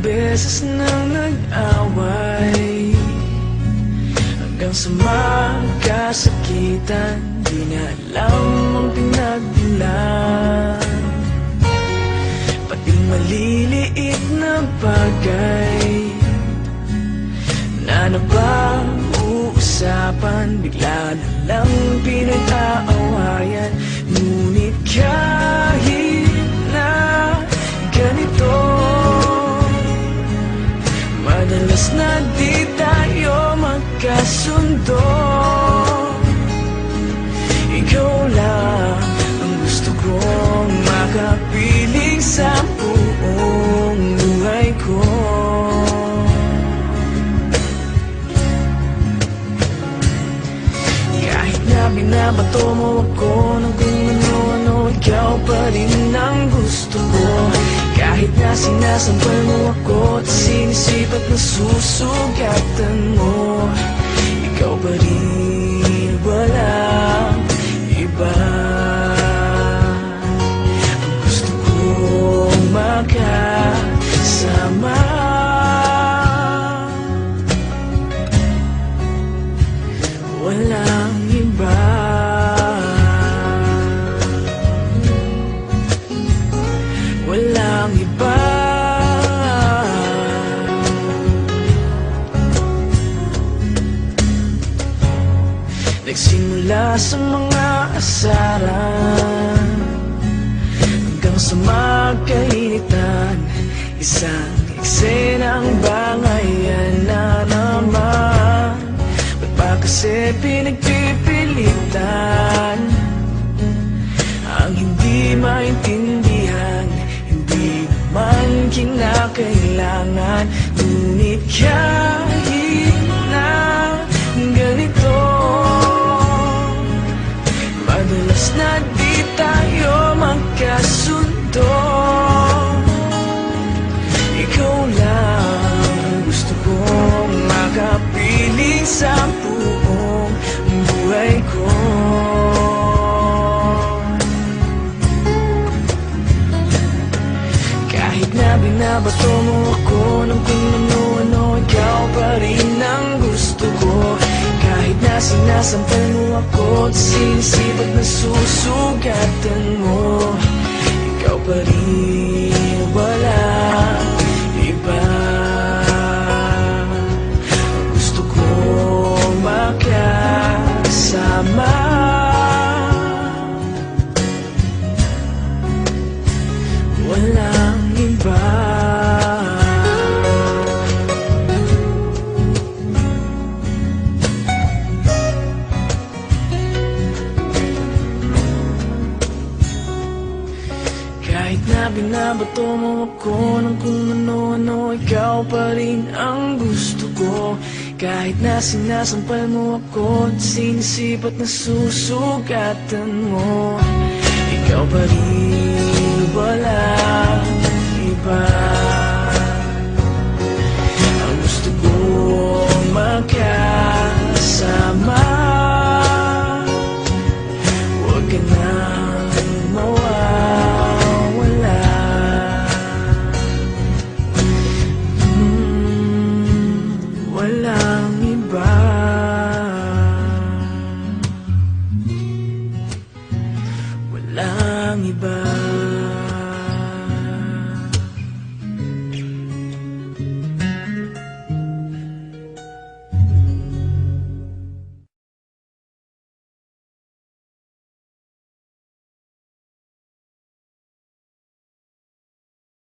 beses nang nag-away, hanggang sa magkasakitan. Di niya alam ang pinagmulan, pati maliliit na bagay na napag-uusapan, bigla na lang pinag-aawayan. Ngunit kahit na ganito, madalas na di tayo magkasundo. Ikaw lang ang gusto kong makapiling sa buong buhay ko. Kahit na binabato mo ako ng kung ano-ano, ikaw pa rin ang gusto ko. Kahit na sinasampal mo ako at sinisipat na susugatan mo, ikaw pa rin, walang iba. Ang gusto kong makasama, walang iba. Walang iba. Nagsimula sa mga asaran hanggang sa magkainitan, isang eksenang bangayan na naman. Ba't ba kasi pinagpipilitan ang hindi maintindihan? Hindi naman kinakailangan. Ngunit kahit na ganito, madalas na di tayo magkasundo. Ikaw lang gusto kong makapiling sa buong buhay ko. Kahit na binabato mo ako ng kung ano-ano, ikaw pa rin ang gusto ko. Kahit na sinasampal mo ako at sinisipat na susugatan mo, ikaw pa rin, walang iba. Gusto ko makasama, walang iba. Kahit na binabato mo ako ng kung ano-ano, ikaw pa rin ang gusto ko. Kahit na sinasampal mo ako at sinisipat na susugatan mo, ikaw pa rin, walang iba.